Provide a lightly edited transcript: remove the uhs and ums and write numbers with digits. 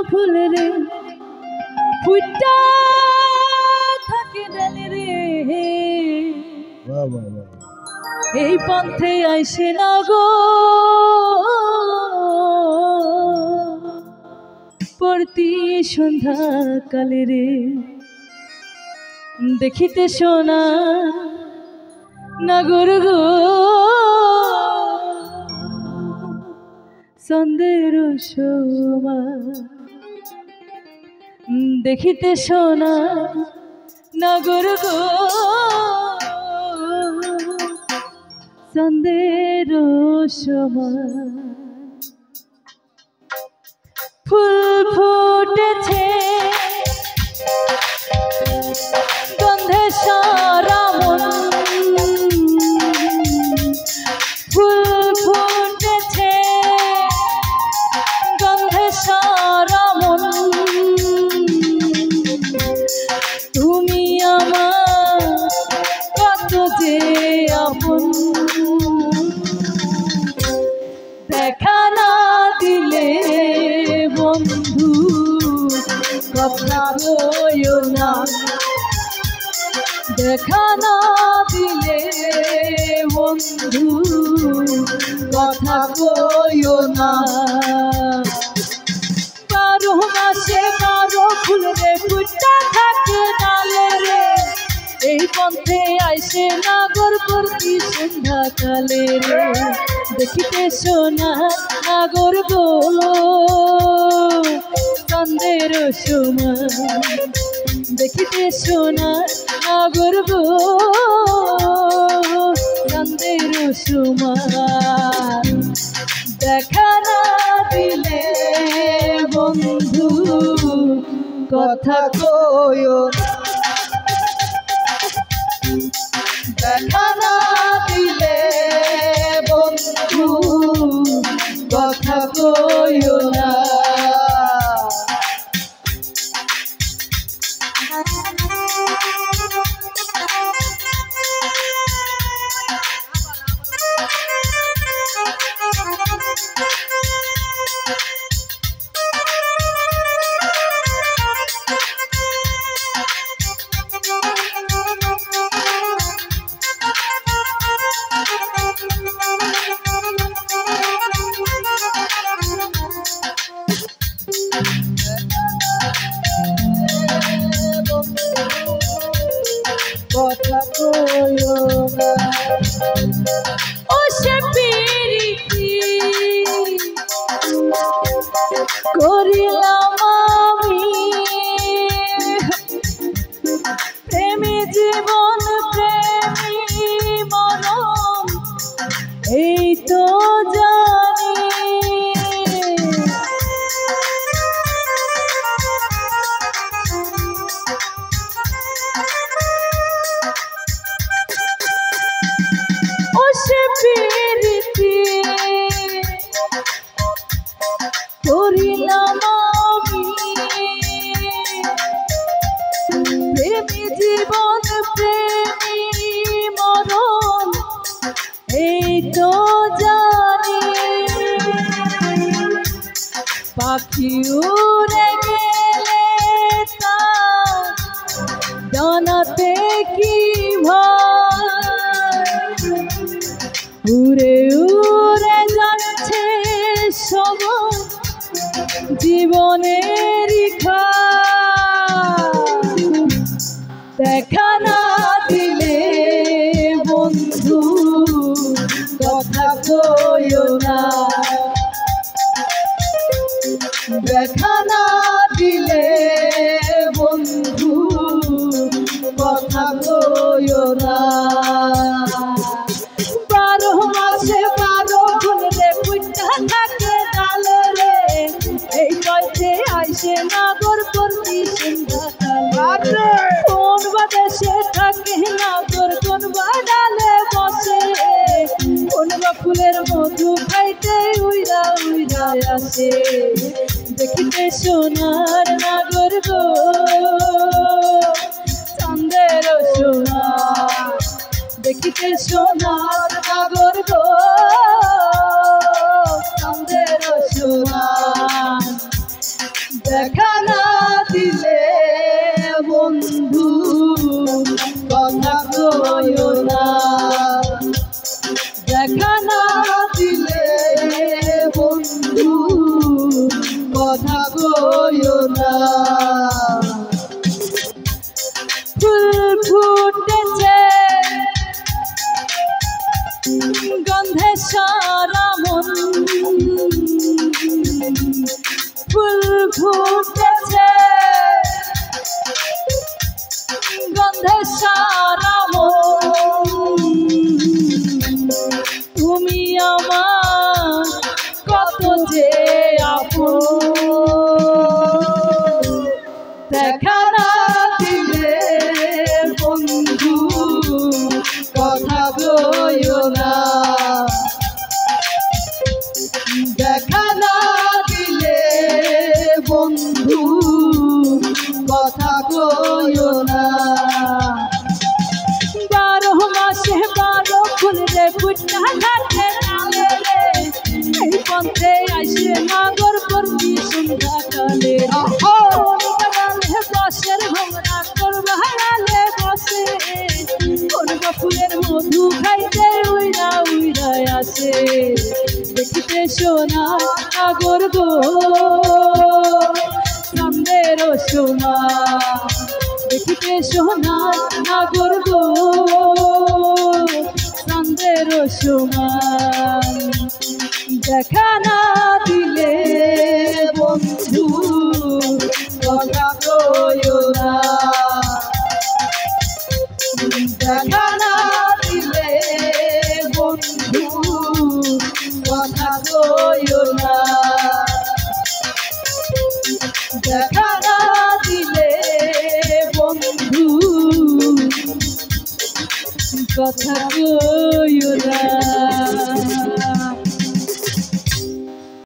ফুল রে ফুটা থাকে ডালে রে এই পন্থে আইসে না গো প্রতি সন্ধ্যা কালে রে দেখিতে সোনা নাগর গো সন্দের সোমা দেখিতে সোনা নাগর গো সন্দের সোমা ফুল ফুটেছে গন্ধে সারা মন ফুল ফুটেছে গন্ধে সারা মন তুমি আমার কত যে আপন দেখা না দিলে বন্ধু কথা কইও না দেখা না দিলে বন্ধু কথা কইও না কারো মাসে কারো ফুল রে ফুটা থাকে ডালে রে এই পন্থে আইসে নাগর প্রতি সন্ধ্যা কালে রে দেখিতে সোনা নাগর গো সন্দের সোমা দেখিতে সোনা নাগর গো সন্দের সোমা দেখা না দিলে বন্ধু কথা কইও দেখা না দিলে বন্ধু কথা কইও না কথা কইও না ও সে পিরিতি করিলাম আমি প্রেমী জীবন প্রেমী মরণ এই তো জানি করিলাম আমি প্রেমী জীবন প্রেমী মরণ এই তো জানি পাখি উড়ে গেলে তা জানাতে কি ভয় উড়ে উড়ে যাচ্ছে সময় জীবনের দেখা না দিলে বন্ধু কথা কইও না দেখা না দিলে বন্ধু কথা কইও না বারো মাসে বারো ফুল রে ফুটা থাকে ডালে রে এই পথে আইসে নাগর প্রতি সন্ধ্যা কালে কোন বাদেশে থাকে নাগর কোন ডালে বসে কোন ফুলের মধু খাইতে উইরা উইরা আসে দেখিতে সোনার নাগর গো সন্দের সোনা দেখিতে সোনার নাগর গো সন্দের সোনা দেখা না দিলে বন্ধু কথা কইও না, দেখা না দিলে বন্ধু কথা কইও না। ফুল ফুটেছে গন্ধে সারা মন, ফুল ফুটেছে গন্ধে সারা মন, তুমি আমার কত যে আপন, দেখা না দিলে বন্ধু কথা কইও না, দেখা না দিলে বন্ধু কথা কইও না। 12 মাসে 12 ফুল রে ফুটা থাকে নালে রে, এই পথে আইসে নাগর প্রতি সন্ধ্যা কালে, বসের ভোমরা করবা হারালে বসে, করবা ফুলের মধু খাইতে উইরা উইরা আসে, দেখিতে সোনা নাগর গো চাঁদের সমান, দেখিতে সোনা নাগর গো চাঁদের সমান, দেখা না দিলে বন্ধু কথা কইও না, দেখা না দিলে বন্ধু কথা কইও না, দেখা না দিলে বন্ধু কথা কইও না।